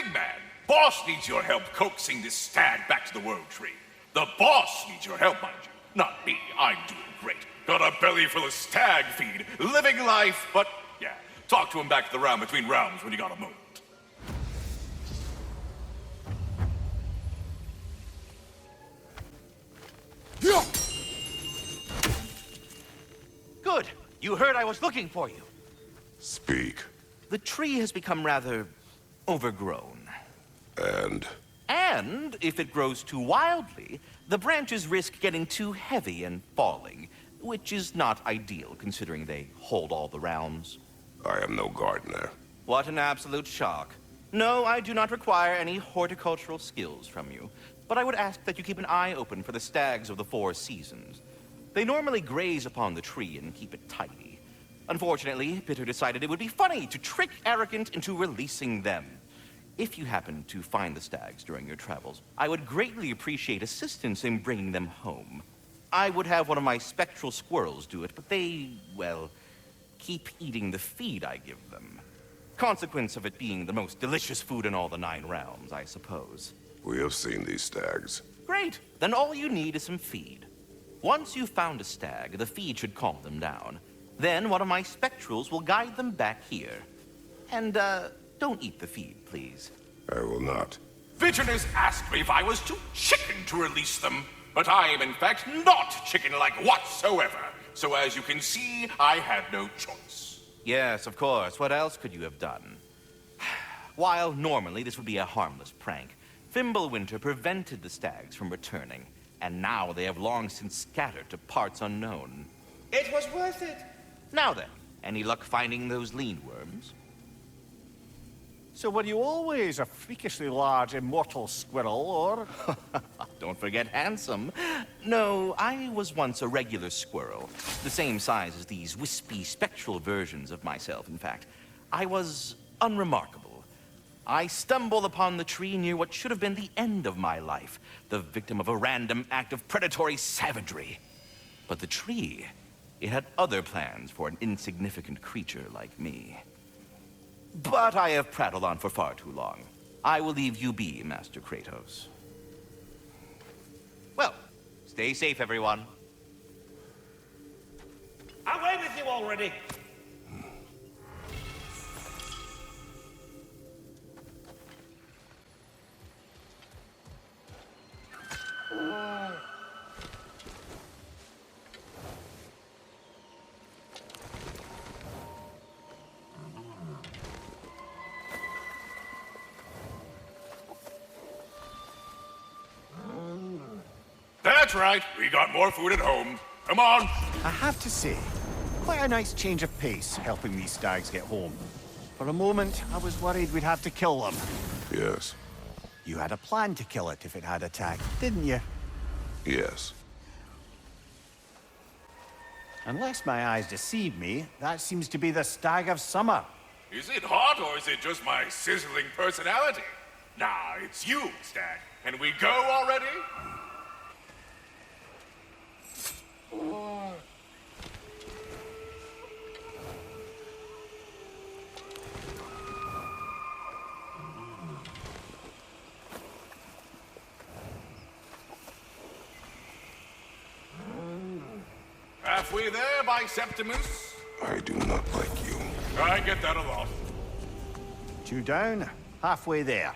Big man, boss needs your help coaxing this stag back to the world tree. The boss needs your help, mind you. Not me, I'm doing great. Got a belly full of stag feed, living life, but yeah, talk to him back to the round between rounds when you got a moment. Good. You heard I was looking for you. Speak. The tree has become rather overgrown. And if it grows too wildly, the branches risk getting too heavy and falling, which is not ideal considering they hold all the rounds. I am no gardener. What an absolute shock. No, I do not require any horticultural skills from you, but I would ask that you keep an eye open for the stags of the 4 seasons. They normally graze upon the tree and keep it tidy. Unfortunately, Bitter decided it would be funny to trick Arrogant into releasing them. If you happen to find the stags during your travels, I would greatly appreciate assistance in bringing them home. I would have one of my spectral squirrels do it, but they, well, keep eating the feed I give them. Consequence of it being the most delicious food in all the 9 realms, I suppose. We have seen these stags. Great. Then all you need is some feed. Once you've found a stag, the feed should calm them down. Then one of my spectrals will guide them back here. And, don't eat the feed, please. I will not. Vigilance asked me if I was too chicken to release them, but I am in fact not chicken-like whatsoever. So as you can see, I had no choice. Yes, of course. What else could you have done? While normally this would be a harmless prank, Fimbulwinter prevented the stags from returning, and now they have long since scattered to parts unknown. It was worth it. Now then, any luck finding those lean worms? So were you always a freakishly large immortal squirrel, or? Don't forget handsome. No, I was once a regular squirrel. The same size as these wispy, spectral versions of myself, in fact. I was unremarkable. I stumbled upon the tree near what should have been the end of my life, the victim of a random act of predatory savagery. But the tree, it had other plans for an insignificant creature like me. But I have prattled on for far too long. I will leave you be, Master Kratos. Well, stay safe, everyone. Away with you already. That's right, we got more food at home. Come on. I have to say, quite a nice change of pace helping these stags get home. For a moment, I was worried we'd have to kill them. Yes. You had a plan to kill it if it had attacked, didn't you? Yes. Unless my eyes deceive me, that seems to be the stag of summer. Is it hot or is it just my sizzling personality? Nah, it's you, Stag. Can we go already? Halfway there, by Septimus. I do not like you. I get that a lot. 2 down, halfway there.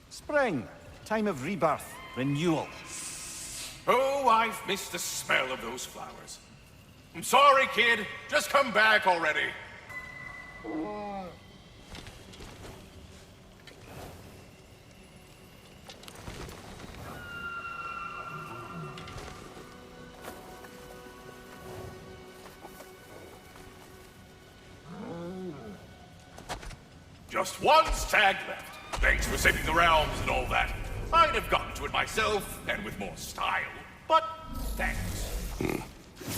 Spring, time of rebirth, renewal. Oh, I've missed the smell of those flowers. I'm sorry, kid. Just come back already. Just one stag left. Thanks for saving the realms and all that. I'd have gotten to it myself, and with more style. But thanks.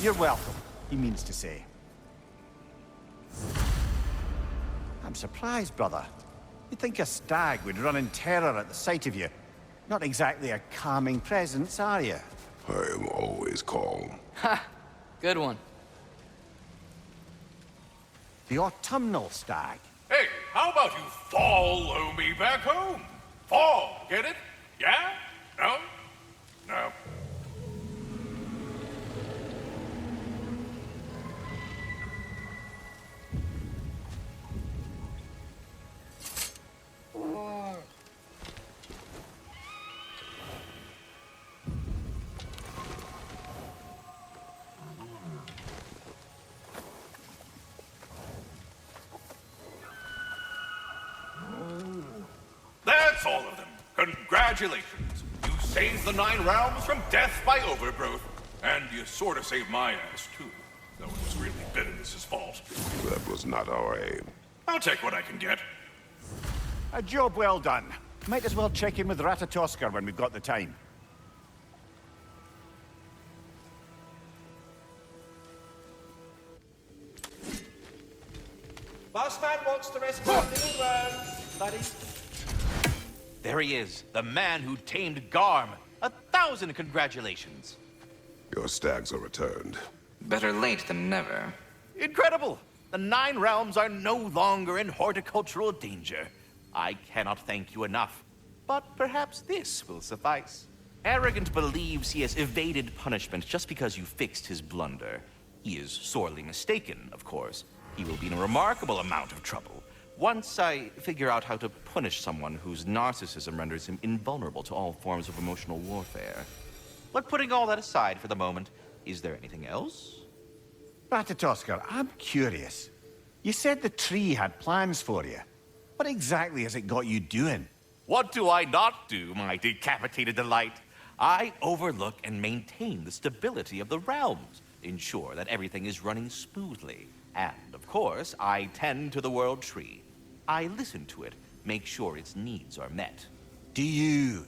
You're welcome, he means to say. I'm surprised, brother. You'd think a stag would run in terror at the sight of you. Not exactly a calming presence, are you? I am always calm. Ha! Good one. The autumnal stag. Hey, how about you follow me back home? Fall, get it? Yeah? No? No. That's all of them. Congratulations. You saved the 9 realms from death by overgrowth. And you sort of saved my ass, too. Though it was really Bitterness's fault. That was not our aim. I'll take what I can get. A job well done. Might as well check in with Ratatoskr when we've got the time. Boss man wants to rescue the world, buddy. There he is, the man who tamed Garm. 1,000 congratulations. Your stags are returned. Better late than never. Incredible! The 9 realms are no longer in horticultural danger. I cannot thank you enough. But perhaps this will suffice. Arrogant believes he has evaded punishment just because you fixed his blunder. He is sorely mistaken, of course. He will be in a remarkable amount of trouble. Once I figure out how to punish someone whose narcissism renders him invulnerable to all forms of emotional warfare. But putting all that aside for the moment, is there anything else? Ratatoskr, I'm curious. You said the tree had plans for you. What exactly has it got you doing? What do I not do, my decapitated delight? I overlook and maintain the stability of the realms, ensure that everything is running smoothly. And, of course, I tend to the world tree. I listen to it, make sure its needs are met. Do you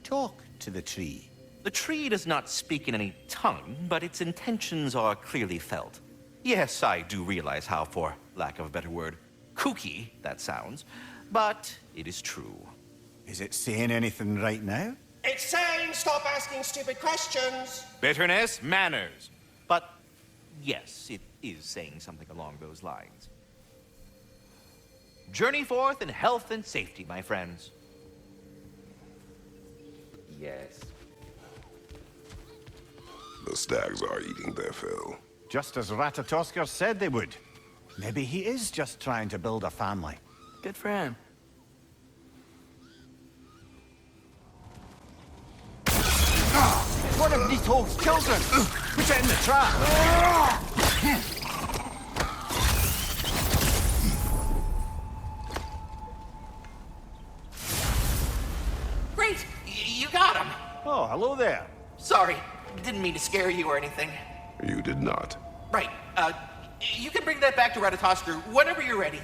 talk to the tree? The tree does not speak in any tongue, but its intentions are clearly felt. Yes, I do realize how, for lack of a better word, kooky that sounds, but it is true. Is it saying anything right now? It's saying stop asking stupid questions. Bitterness, manners. But yes, it is saying something along those lines. Journey forth in health and safety, my friends. Yes. The stags are eating their fill. Just as Ratatoskr said they would. Maybe he is just trying to build a family. Good for him. One of Nidhogg's children! Put it in the trap! Great! You got him! Oh, hello there. Sorry, didn't mean to scare you or anything. You did not. Right, you can bring that back to Ratatoskr whenever you're ready.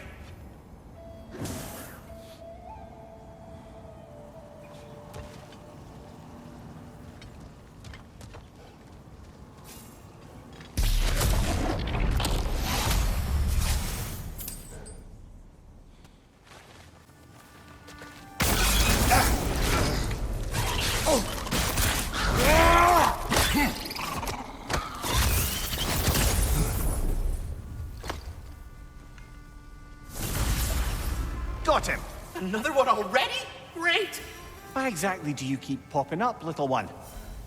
Got him! Another one already? Great! Why exactly do you keep popping up, little one?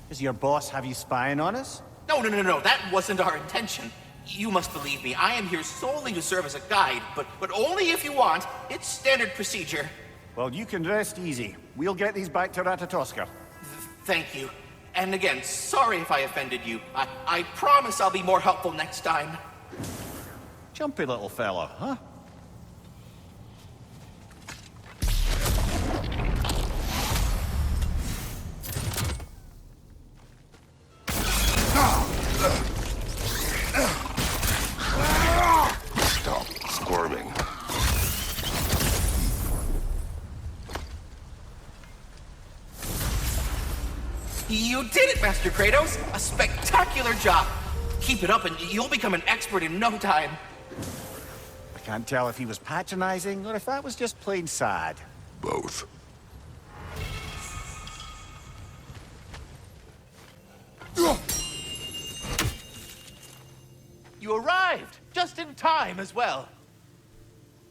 Does your boss have you spying on us? No, that wasn't our intention. You must believe me, I am here solely to serve as a guide, but only if you want. It's standard procedure. Well, you can rest easy. We'll get these back to Ratatoskr. Thank you. And again, sorry if I offended you. I promise I'll be more helpful next time. Jumpy little fella, huh? Stop squirming. You did it, Master Kratos! A spectacular job! Keep it up and you'll become an expert in no time. I can't tell if he was patronizing or if that was just plain sad. Both. arrived, just in time as well.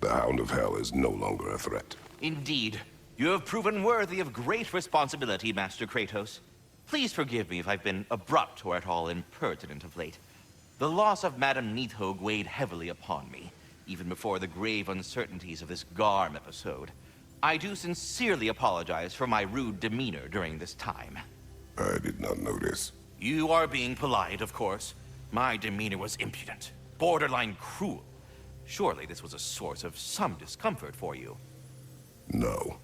The Hound of Hell is no longer a threat. Indeed. You have proven worthy of great responsibility, Master Kratos. Please forgive me if I've been abrupt or at all impertinent of late. The loss of Madame Neathog weighed heavily upon me, even before the grave uncertainties of this Garm episode. I do sincerely apologize for my rude demeanor during this time. I did not notice. You are being polite, of course. My demeanor was impudent, borderline cruel. Surely this was a source of some discomfort for you. No.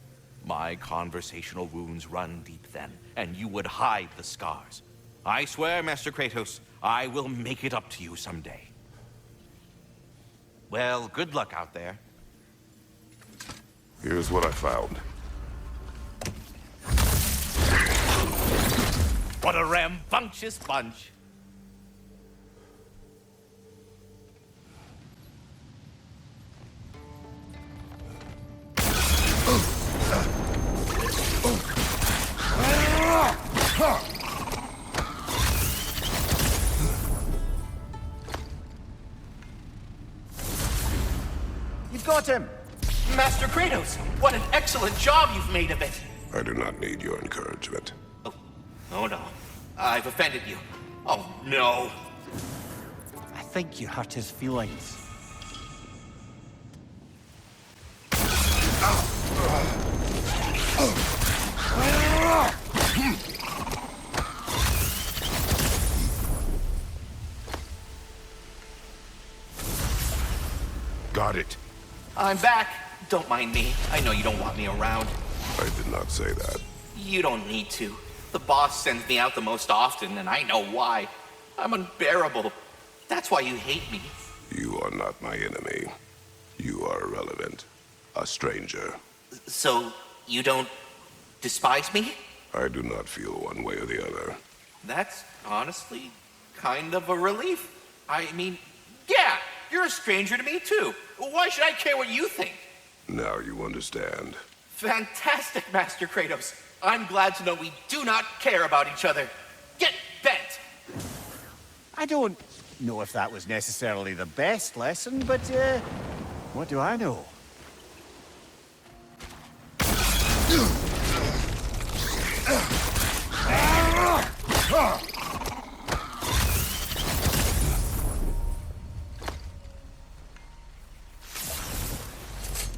My conversational wounds run deep then, and you would hide the scars. I swear, Master Kratos, I will make it up to you someday. Well, good luck out there. Here's what I found. What a rambunctious bunch. You've got him! Master Kratos, what an excellent job you've made of it. I do not need your encouragement. Oh no, I've offended you. Oh no. I think you hurt his feelings. Got it. I'm back. Don't mind me. I know you don't want me around. I did not say that. You don't need to. The boss sends me out the most often, and I know why. I'm unbearable. That's why you hate me. You are not my enemy. You are irrelevant. A stranger. So, you don't despise me? I do not feel one way or the other. That's honestly kind of a relief. I mean, yeah, you're a stranger to me too. Why should I care what you think? Now you understand. Fantastic, Master Kratos. I'm glad to know we do not care about each other. Get bent! I don't know if that was necessarily the best lesson, but, what do I know?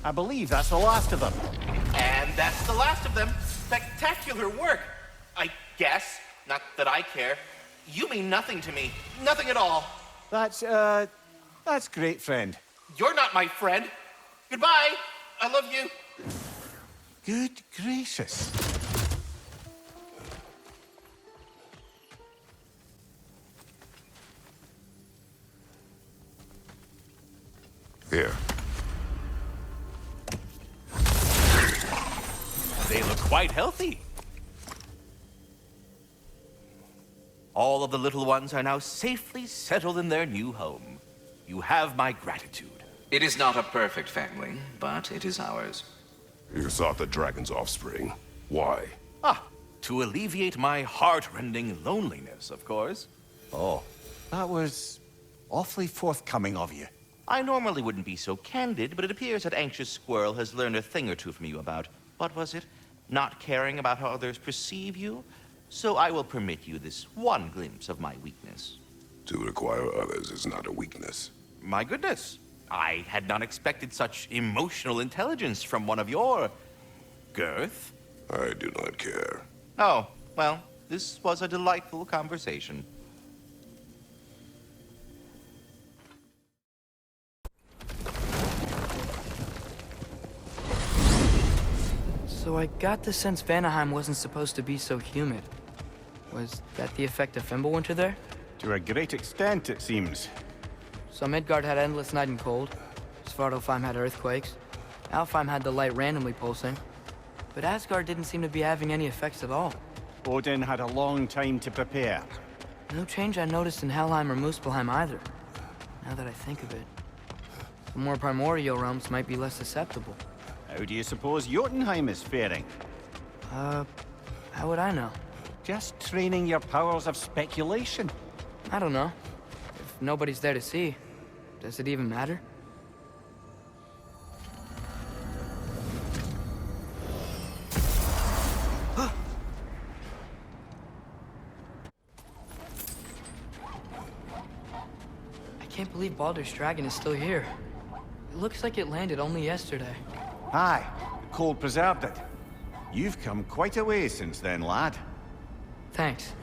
I believe that's the last of them. And that's the last of them. Spectacular work. I guess. Not that I care. You mean nothing to me. Nothing at all. That's great, friend. You're not my friend. Goodbye. I love you. Good gracious. Here. They look quite healthy. All of the little ones are now safely settled in their new home. You have my gratitude. It is not a perfect family, but it is ours. You sought the dragon's offspring. Why? To alleviate my heart-rending loneliness, of course. Oh, that was awfully forthcoming of you. I normally wouldn't be so candid, but it appears that Anxious Squirrel has learned a thing or two from you about, what was it? Not caring about how others perceive you? So I will permit you this one glimpse of my weakness. To require others is not a weakness. My goodness, I had not expected such emotional intelligence from one of your girth. I do not care. Oh, well, this was a delightful conversation. So I got the sense Vanaheim wasn't supposed to be so humid. Was that the effect of Fimbulwinter there? To a great extent, it seems. So Midgard had endless night and cold. Svartalfheim had earthquakes. Alfheim had the light randomly pulsing. But Asgard didn't seem to be having any effects at all. Odin had a long time to prepare. No change I noticed in Helheim or Muspelheim either. Now that I think of it. The more primordial realms might be less susceptible. How do you suppose Jotunheim is faring? How would I know? Just training your powers of speculation. I don't know. If nobody's there to see. Does it even matter? I can't believe Baldur's Dragon is still here. It looks like it landed only yesterday. Aye, the cold preserved it. You've come quite a way since then, lad. Thanks.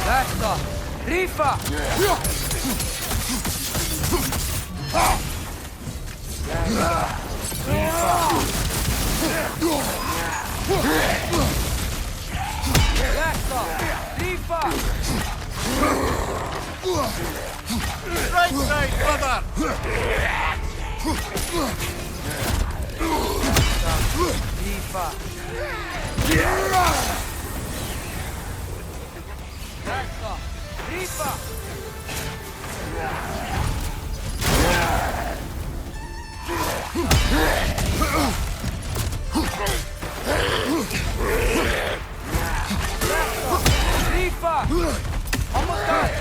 Basta! Rifa! Right side, brother! Rifa! Basta! Rifa! Rifa! Almost got it!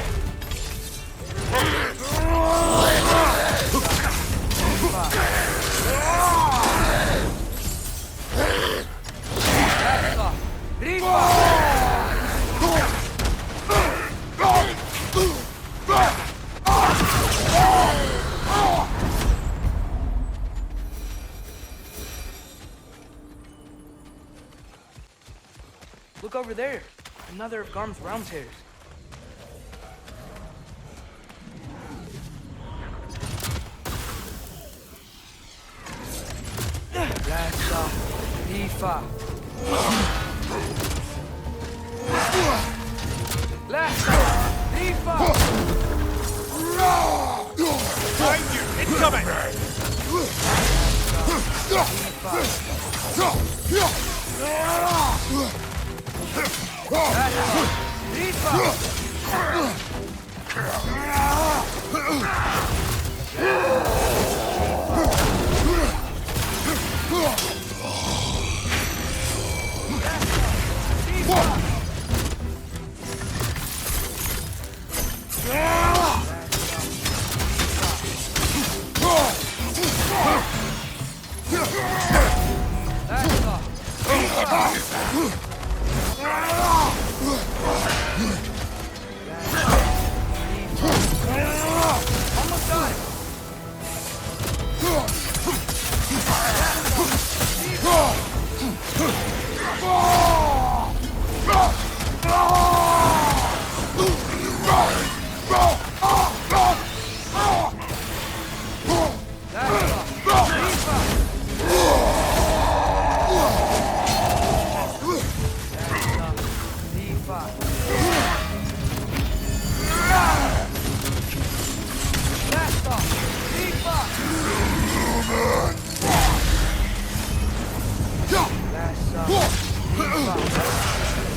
Look over there. Another of Garm's round tears. Lasta, Rifa. Lasta, Rifa. Find you! Incoming!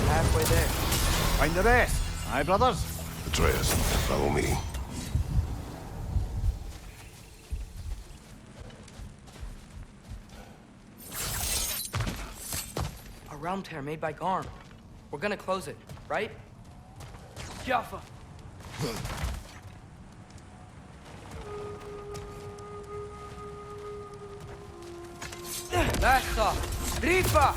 Halfway there. Find the rest. Aye, brothers? Atreus, follow me. A round tear made by Garm. We're gonna close it, right? Jaffa. Lasta, Rifa.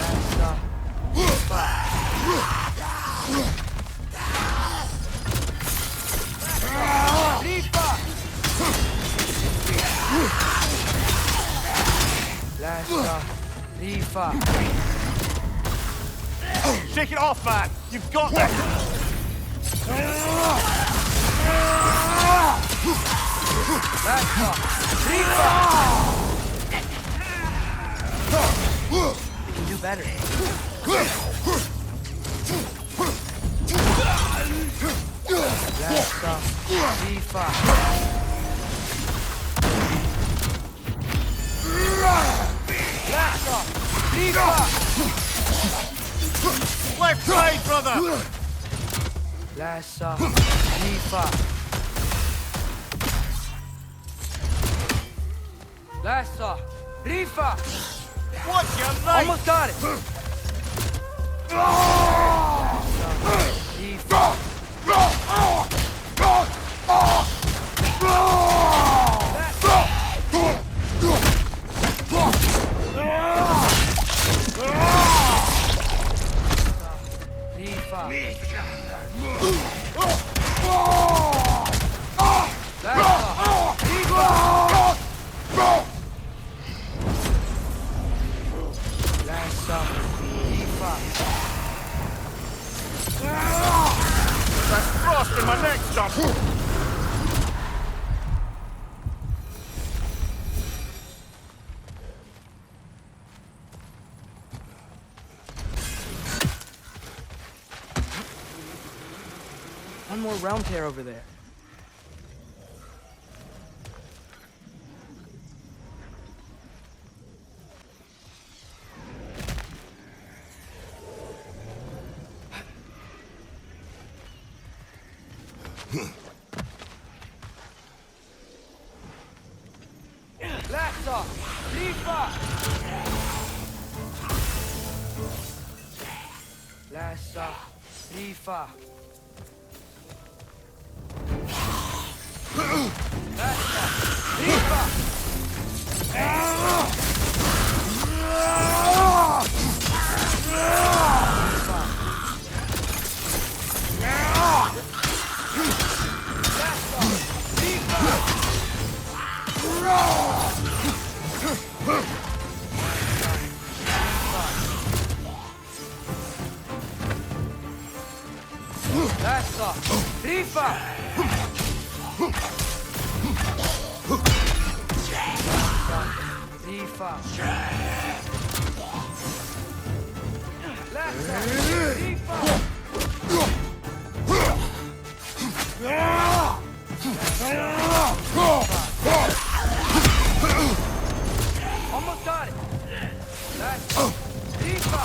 Lasta, Rifa. Rifa. Lasta, Rifa. Shake it off, man! You've got this! Lasta, Rifa. We can do better. Lasta, Rifa. Lasta, Rifa. Left side, brother! Lasta, Rifa. Lassa! Rifa! What's your name? Almost got it! That's frost in my neck, John. One more realm tear over there. Lassa! Rifa! Lassa! Rifa! Lassa! Rifa! Lassa! Rifa! Rifa! Lassa! Rifa! Almost got it! Lassa! Rifa!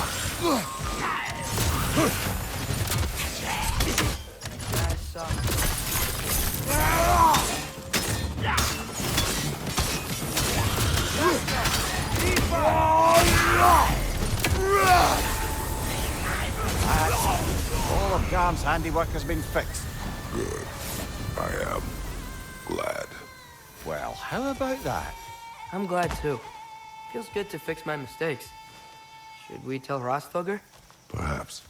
All of Garm's handiwork has been fixed. Good. I am glad. Well, how about that? I'm glad too. Feels good to fix my mistakes. Should we tell Rostogger? Perhaps.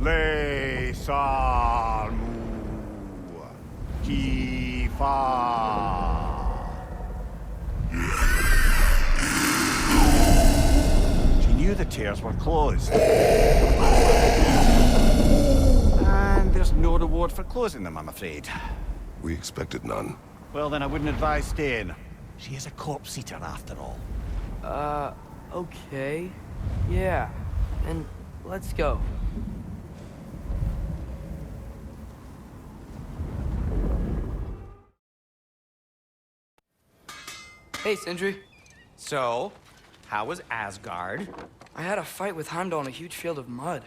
Le salmu kifa. She knew the tears were closed. And there's no reward for closing them, I'm afraid. We expected none. Well, then I wouldn't advise staying. She is a corpse-eater, after all. Okay. Yeah. And let's go. Hey, Sindri. So, how was Asgard? I had a fight with Heimdall in a huge field of mud.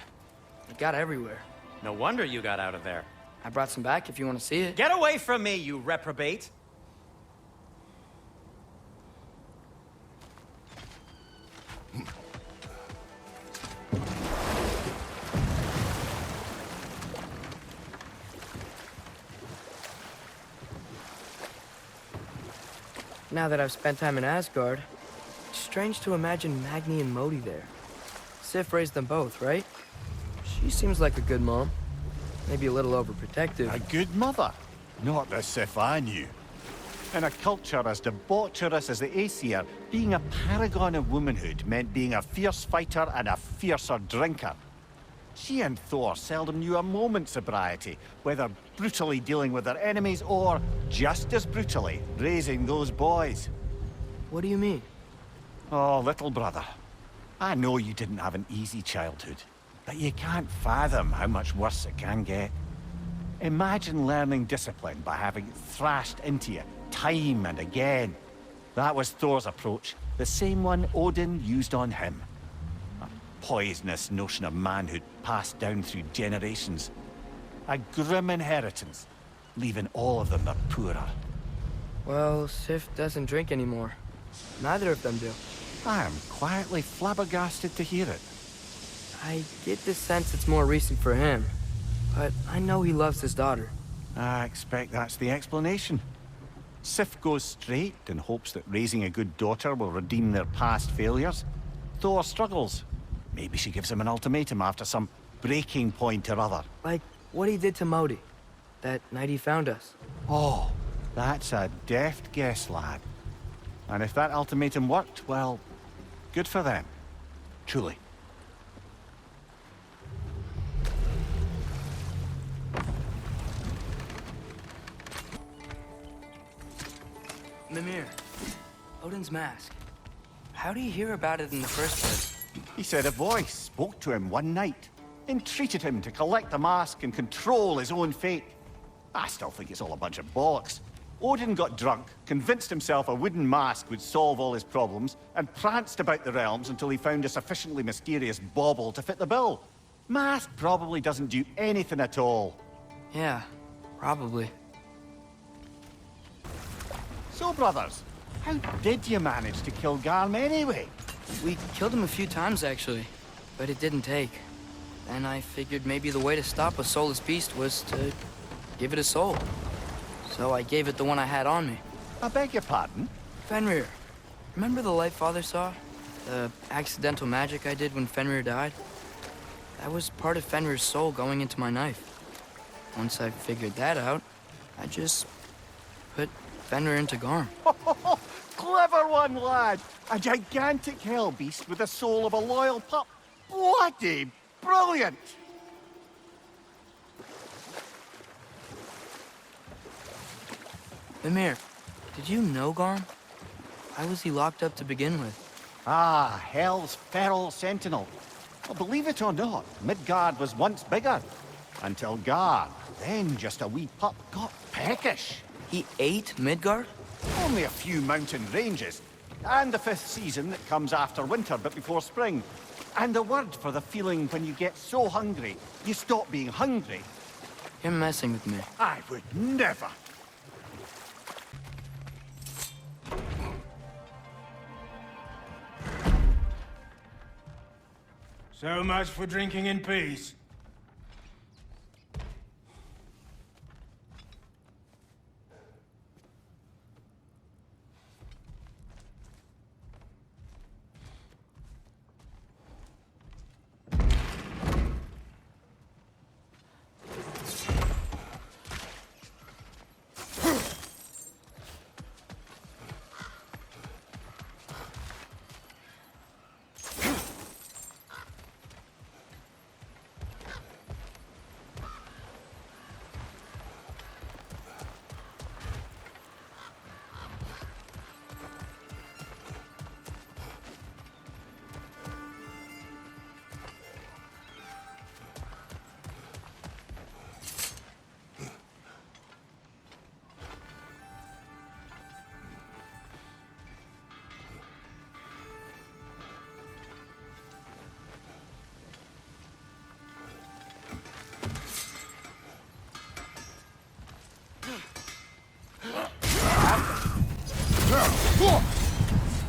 It got everywhere. No wonder you got out of there. I brought some back if you want to see it. Get away from me, you reprobate! Now that I've spent time in Asgard, it's strange to imagine Magni and Modi there. Sif raised them both, right? She seems like a good mom. Maybe a little overprotective. A good mother. Not the Sif I knew. In a culture as debaucherous as the Aesir, being a paragon of womanhood meant being a fierce fighter and a fiercer drinker. She and Thor seldom knew a moment's sobriety, whether brutally dealing with their enemies or, just as brutally, raising those boys. What do you mean? Oh, little brother. I know you didn't have an easy childhood, but you can't fathom how much worse it can get. Imagine learning discipline by having it thrashed into you time and again. That was Thor's approach, the same one Odin used on him. A poisonous notion of manhood passed down through generations. A grim inheritance, leaving all of them the poorer. Well, Sif doesn't drink anymore. Neither of them do. I am quietly flabbergasted to hear it. I get the sense it's more recent for him, but I know he loves his daughter. I expect that's the explanation. Sif goes straight and hopes that raising a good daughter will redeem their past failures. Thor struggles. Maybe she gives him an ultimatum after some breaking point or other. Like what he did to Modi, that night he found us. Oh, that's a deft guess, lad. And if that ultimatum worked, well, good for them. Truly. Mimir, Odin's mask. How do you hear about it in the first place? He said a voice spoke to him one night, entreated him to collect the mask and control his own fate. I still think it's all a bunch of bollocks. Odin got drunk, convinced himself a wooden mask would solve all his problems, and pranced about the realms until he found a sufficiently mysterious bauble to fit the bill. Mask probably doesn't do anything at all. Yeah, probably. So, brothers, how did you manage to kill Garm anyway? We killed him a few times, actually, but it didn't take. And I figured maybe the way to stop a soulless beast was to give it a soul. So I gave it the one I had on me. I beg your pardon? Fenrir. Remember the light Father saw? The accidental magic I did when Fenrir died? That was part of Fenrir's soul going into my knife. Once I figured that out, I just put Fenrir into Garm. Clever one, lad! A gigantic hell beast with the soul of a loyal pup. Bloody brilliant! Mimir, did you know Garm? Why was he locked up to begin with? Ah, Hell's feral sentinel. Well, believe it or not, Midgard was once bigger. Until Gar, then just a wee pup, got peckish. He ate Midgard? Only a few mountain ranges. And the 5th season that comes after winter but before spring. And the word for the feeling when you get so hungry, you stop being hungry. You're messing with me. I would never. So much for drinking in peace.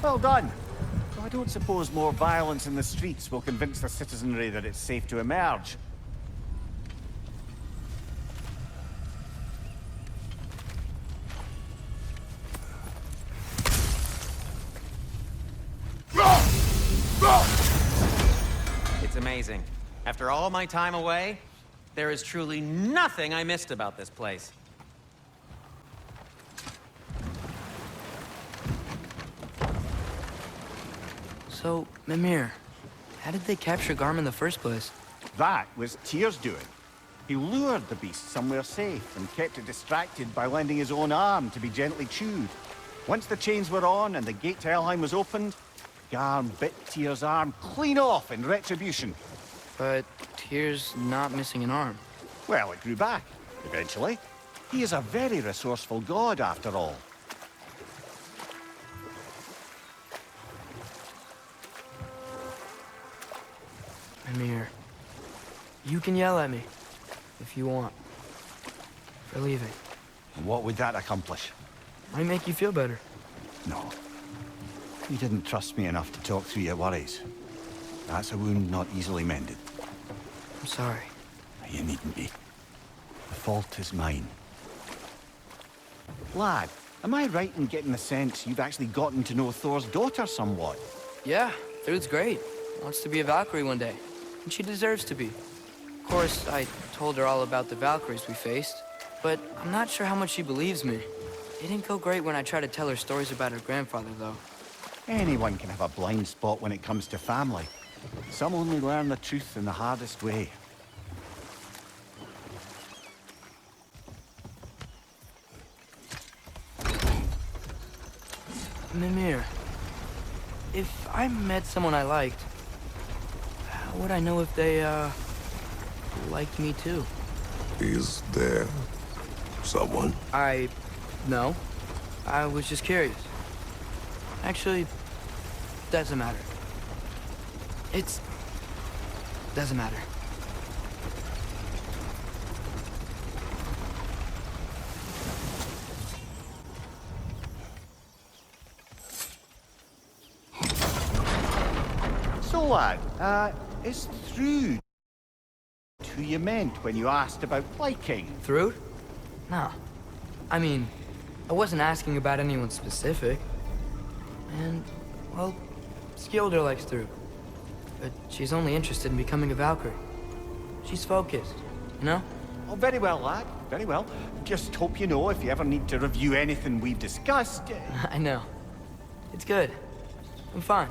Well done. I don't suppose more violence in the streets will convince the citizenry that it's safe to emerge. It's amazing. After all my time away, there is truly nothing I missed about this place. So, Mimir, how did they capture Garm in the first place? That was Tyr's doing. He lured the beast somewhere safe and kept it distracted by lending his own arm to be gently chewed. Once the chains were on and the gate to Helheim was opened, Garm bit Tyr's arm clean off in retribution. But Tyr's not missing an arm. Well, it grew back. Eventually. He is a very resourceful god, after all. Mimir, you can yell at me if you want for leaving. And what would that accomplish? Might make you feel better. No. You didn't trust me enough to talk through your worries. That's a wound not easily mended. I'm sorry. You needn't be. The fault is mine. Lad, am I right in getting the sense you've actually gotten to know Thor's daughter somewhat? Yeah, Thrud's great. Wants to be a Valkyrie one day. And she deserves to be. Of course, I told her all about the Valkyries we faced, but I'm not sure how much she believes me. It didn't go great when I tried to tell her stories about her grandfather, though. Anyone can have a blind spot when it comes to family. Some only learn the truth in the hardest way. Mimir, if I met someone I liked, how would I know if they, liked me too? Is there someone? No. I was just curious. Actually, doesn't matter. Doesn't matter. So, lad, is Thrud who you meant when you asked about liking? Thrud? No. I mean, I wasn't asking about anyone specific. And, well, Skilder likes Thrud. But she's only interested in becoming a Valkyrie. She's focused, you know? Oh, very well, lad. Very well. Just hope you know if you ever need to review anything we've discussed. I know. It's good. I'm fine.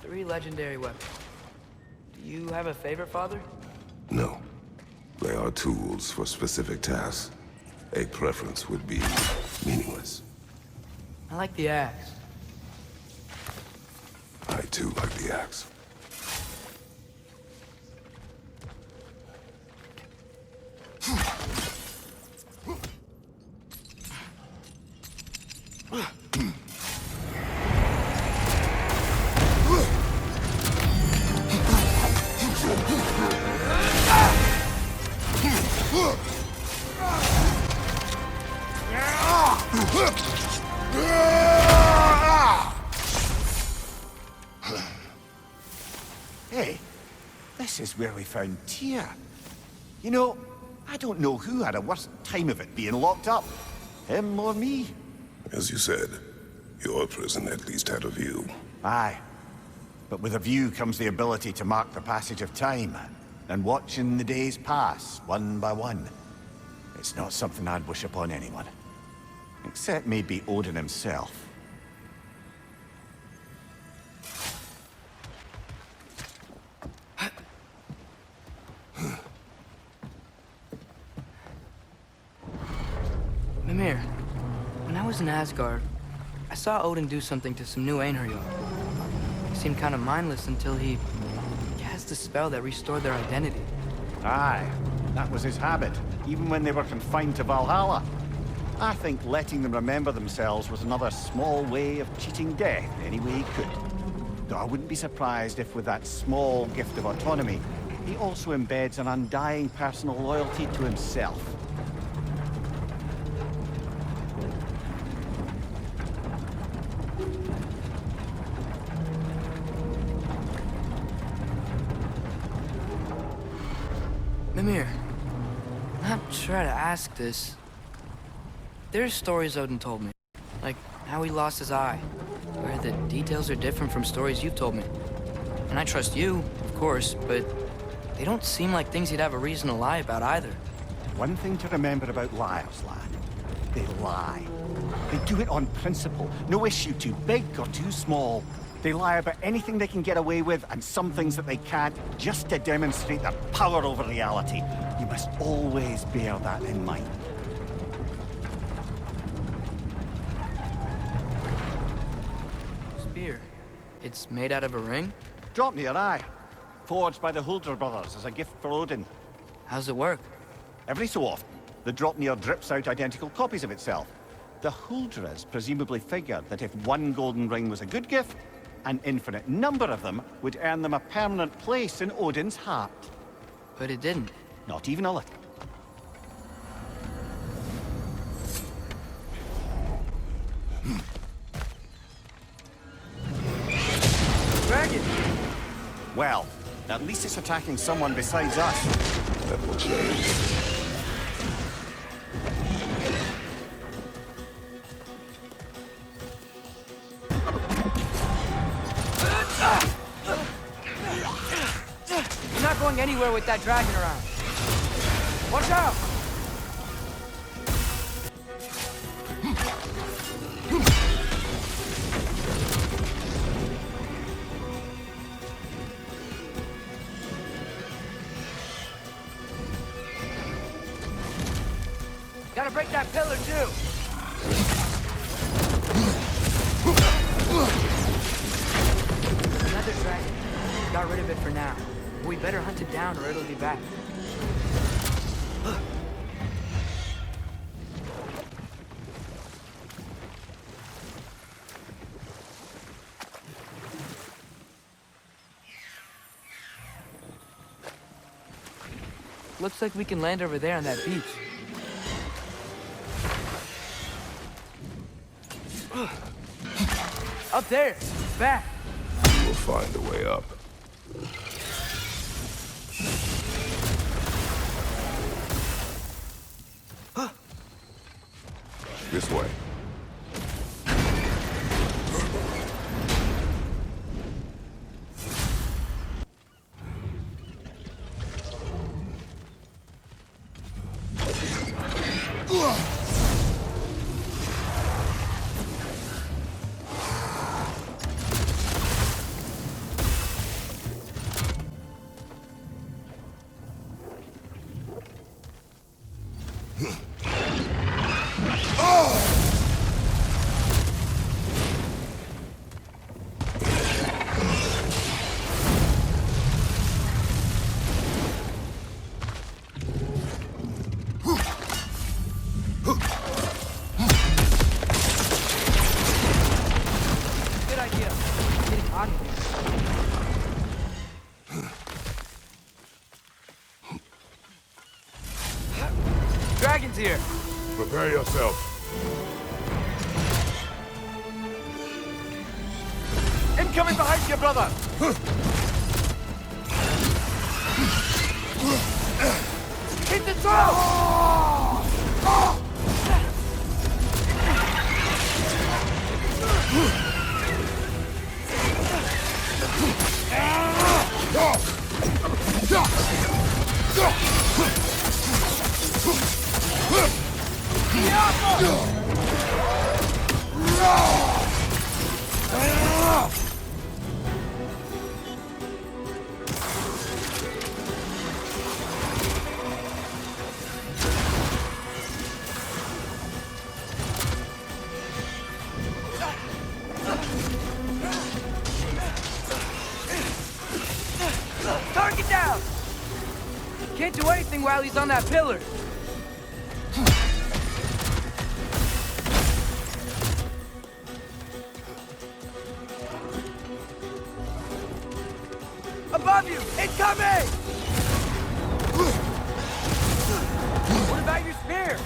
3 legendary weapons. Do you have a favorite, Father? No. They are tools for specific tasks. A preference would be meaningless. I like the axe. I too like the axe. Hey, this is where we found Tyr. You know, I don't know who had a worse time of it being locked up. Him or me? As you said, your prison at least had a view. Aye. But with a view comes the ability to mark the passage of time, and watching the days pass, one by one. It's not something I'd wish upon anyone. Except maybe Odin himself. Mimir, when I was in Asgard, I saw Odin do something to some new Einherjar. He seemed kind of mindless until he cast a spell that restored their identity. Aye, that was his habit, even when they were confined to Valhalla. I think letting them remember themselves was another small way of cheating death any way he could. Though I wouldn't be surprised if with that small gift of autonomy, he also embeds an undying personal loyalty to himself. Mimir, I'm not sure how to ask this. There's stories Odin told me, like how he lost his eye, where the details are different from stories you've told me. And I trust you, of course, but they don't seem like things he'd have a reason to lie about either. One thing to remember about liars, lad. They lie. They do it on principle. No issue too big or too small. They lie about anything they can get away with and some things that they can't, just to demonstrate their power over reality. You must always bear that in mind. Spear. It's made out of a ring? Drop me your eye. forged by the Huldra brothers as a gift for Odin. How's it work? Every so often, the Dropnir drips out identical copies of itself. The Huldras presumably figured that if one golden ring was a good gift, an infinite number of them would earn them a permanent place in Odin's heart. But it didn't. Not even a little. Dragon! Well, at least it's attacking someone besides us. That will change. You're not going anywhere with that dragon around. Watch out! Gotta break that pillar, too! Another dragon. Got rid of it for now. We better hunt it down or it'll be back. Looks like we can land over there on that beach. Up there! Back! We will find a way up. This way. Good idea. Getting hot in here. Dragon's here! Prepare yourself. Incoming behind you, brother! Keep the throw! Target down! Can't do anything while he's on that pillar. Above you! Incoming! What about your spear?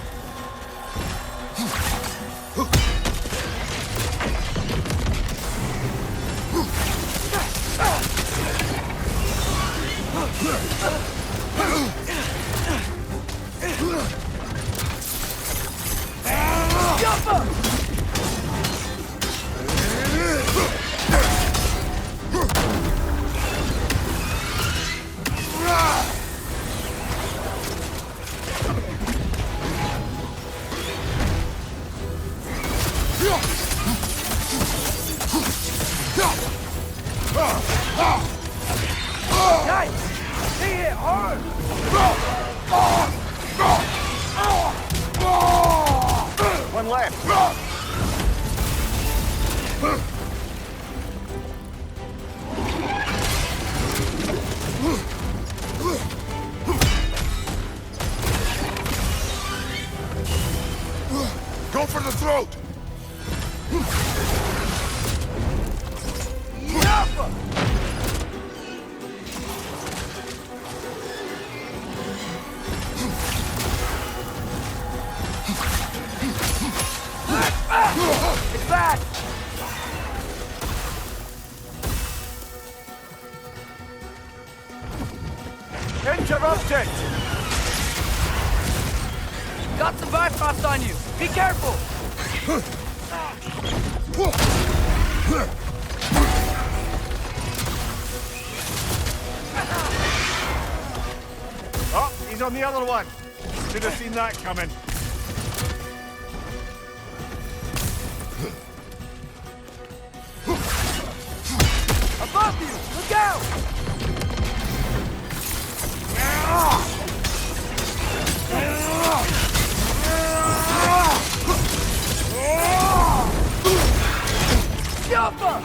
Jump up! Nice! They hit hard! One left. Go for the throat! It's back! Interrupted! Got some Bifrost on you! Be careful! Oh, he's on the other one. Should have seen that coming. Above you! Look out! Jumper!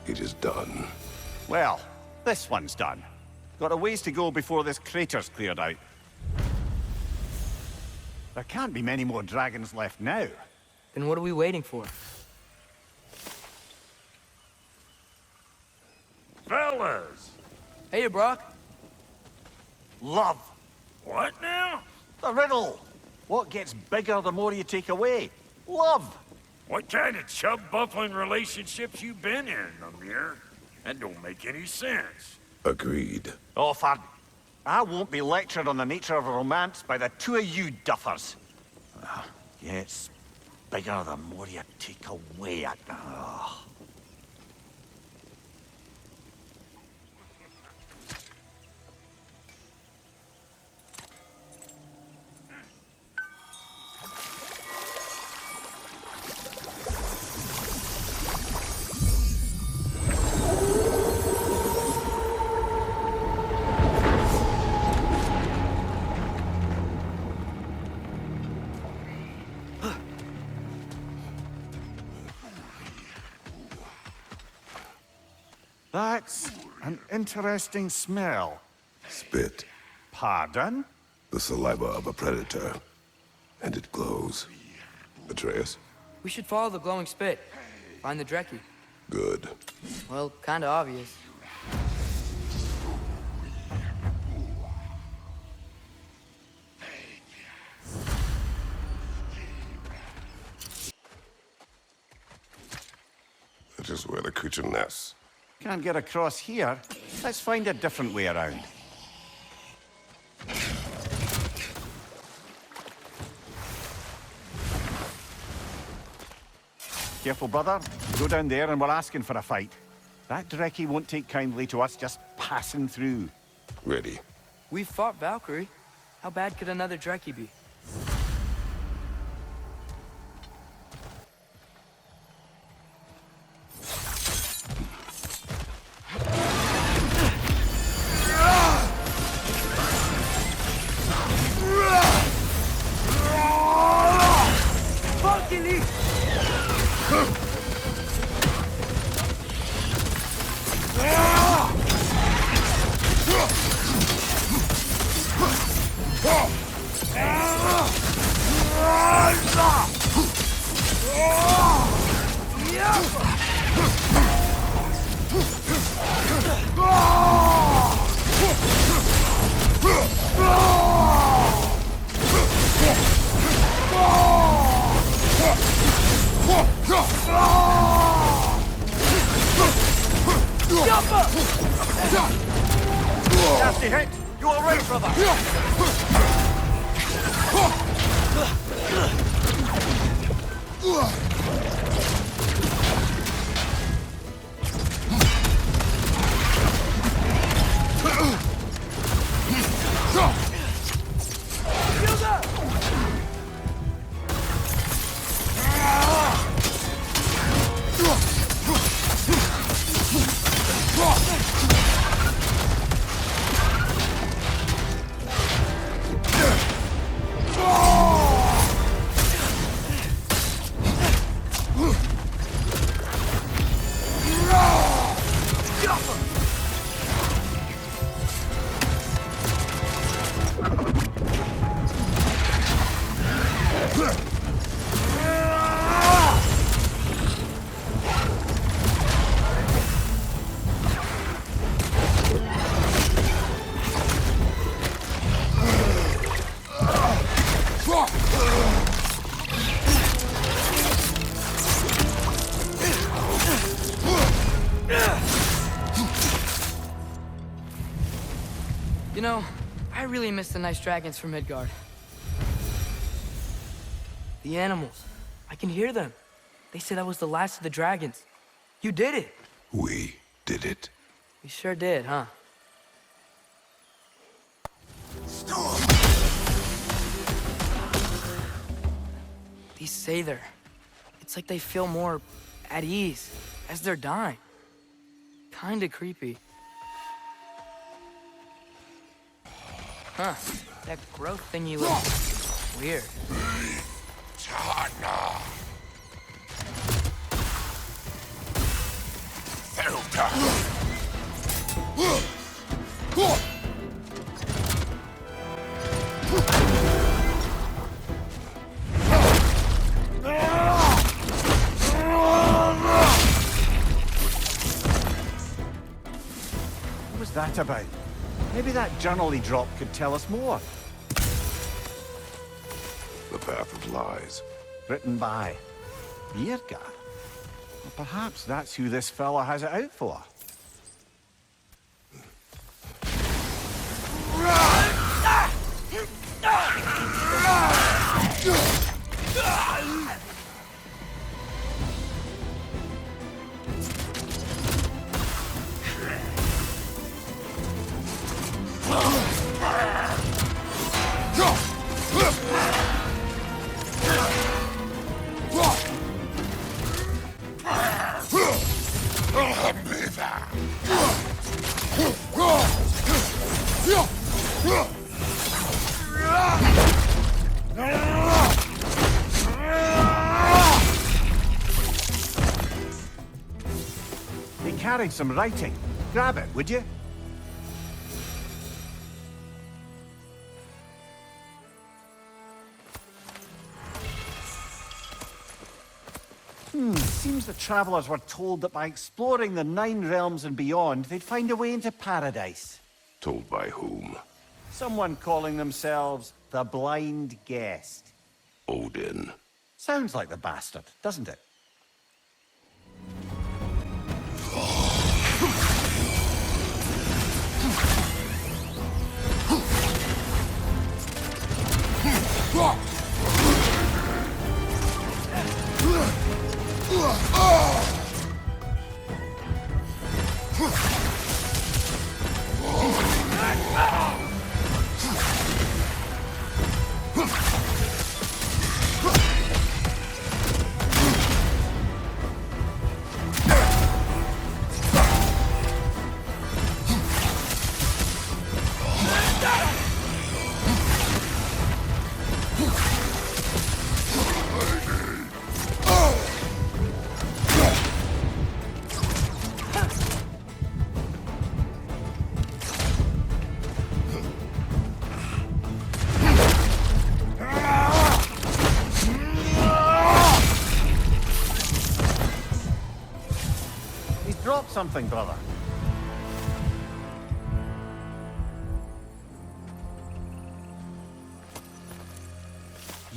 It is done. Well, this one's done. Got a ways to go before this crater's cleared out. There can't be many more dragons left now. Then what are we waiting for? Fellas! Hey, Brock. Love. What now? The riddle. What gets bigger the more you take away? Love. What kind of chub-buffling relationships you been in, Amir? That don't make any sense. Agreed. Oh, fun. I won't be lectured on the nature of a romance by the two of you duffers. Gets bigger the more you take away it. That's an interesting smell. Spit. Pardon? The saliva of a predator. And it glows. Atreus? We should follow the glowing spit. Find the Drekki. Good. Well, kinda obvious. That is where the creature nests. Can't get across here. Let's find a different way around. Careful, brother. Go down there and we're asking for a fight. That Drekki won't take kindly to us just passing through. Ready. We've fought Valkyrie. How bad could another Drekki be? Nasty hit! You all right, brother? You know, I really miss the nice dragons from Midgard. The animals. I can hear them. They said I was the last of the dragons. You did it. We did it. We sure did, huh? These Sather. It's like they feel more at ease as they're dying. Kinda creepy. Huh. That growth thingy looks weird. What was that about? Maybe that journal he dropped could tell us more. The Path of Lies. Written by Birga. Well, perhaps that's who this fella has it out for. He carried some writing. Grab it, would you? Seems the travelers were told that by exploring the 9 realms and beyond, they'd find a way into paradise. Told by whom? Someone calling themselves the Blind Guest. Odin. Sounds like the bastard, doesn't it? Drop something, brother.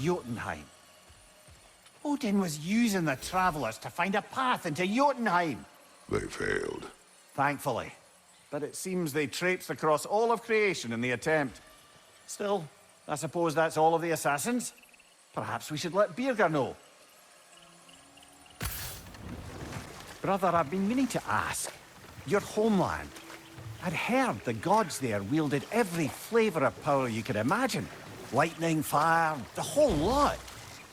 Jotunheim. Odin was using the travelers to find a path into Jotunheim. They failed. thankfully. But it seems they traipsed across all of creation in the attempt. Still, I suppose that's all of the assassins? Perhaps we should let Birger know. Brother, I've been meaning to ask. Your homeland. I'd heard the gods there wielded every flavor of power you could imagine. Lightning, fire, the whole lot.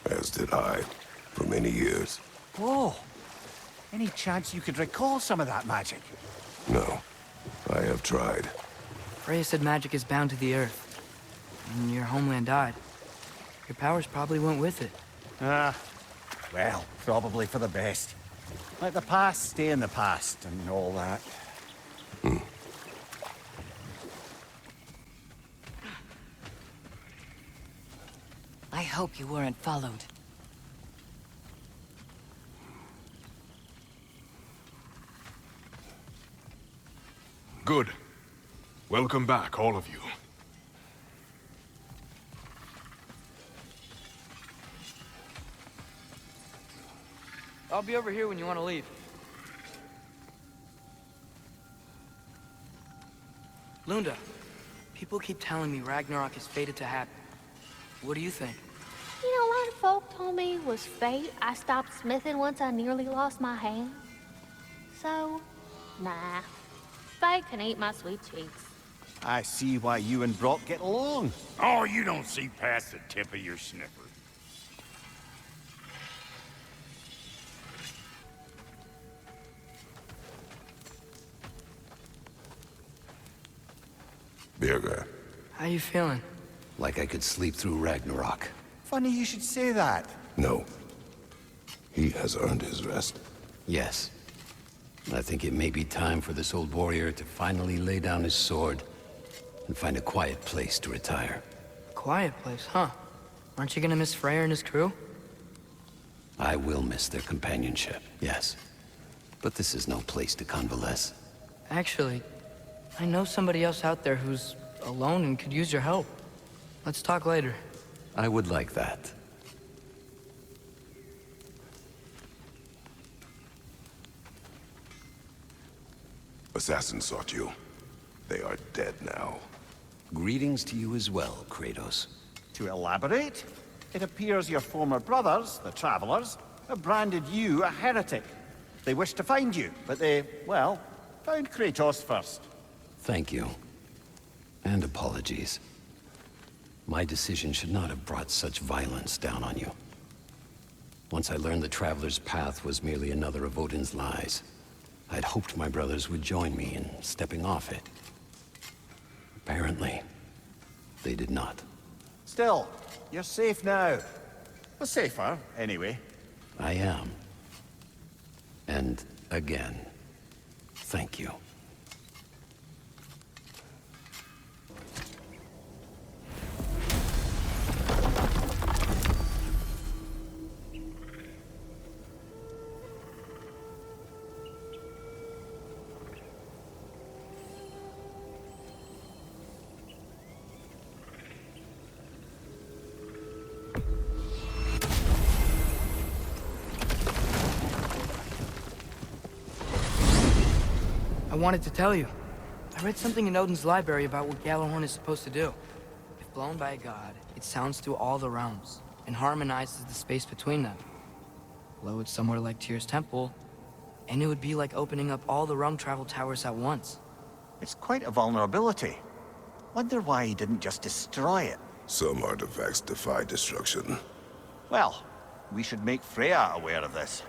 As did I, for many years. Whoa. Any chance you could recall some of that magic? No, I have tried. Freya said magic is bound to the earth. And your homeland died. Your powers probably went with it. Well, probably for the best. Let the past stay in the past and all that. I hope you weren't followed. Good. Welcome back, all of you. I'll be over here when you want to leave. Lunda, people keep telling me Ragnarok is fated to happen. What do you think? You know, a lot of folk told me it was fate. I stopped smithing once I nearly lost my hand. So, nah. Fate can eat my sweet cheeks. I see why you and Brock get along. Oh, you don't see past the tip of your sniffer. Birger, How you feeling? Like I could sleep through Ragnarok. Funny you should say that. no. He has earned his rest. Yes. I think it may be time for this old warrior to finally lay down his sword and find a quiet place to retire. Quiet place, huh? Aren't you gonna miss Freyr and his crew? I will miss their companionship, yes. But this is no place to convalesce. Actually, I know somebody else out there who's alone and could use your help. Let's talk later. I would like that. Assassins sought you. They are dead now. Greetings to you as well, Kratos. To elaborate, it appears your former brothers, the Travelers, have branded you a heretic. They wish to find you, but they, well, found Kratos first. Thank you. And apologies. My decision should not have brought such violence down on you. Once I learned the Traveler's path was merely another of Odin's lies, I'd hoped my brothers would join me in stepping off it. Apparently, they did not. Still, you're safe now. Well, safer, anyway. I am. And again, thank you. I wanted to tell you. I read something in Odin's library about what Gjallarhorn is supposed to do. If blown by a god, it sounds through all the realms, and harmonizes the space between them. Blow it somewhere like Tyr's temple, and it would be like opening up all the realm travel towers at once. It's quite a vulnerability. Wonder why he didn't just destroy it. Some artifacts defy destruction. Well, we should make Freya aware of this.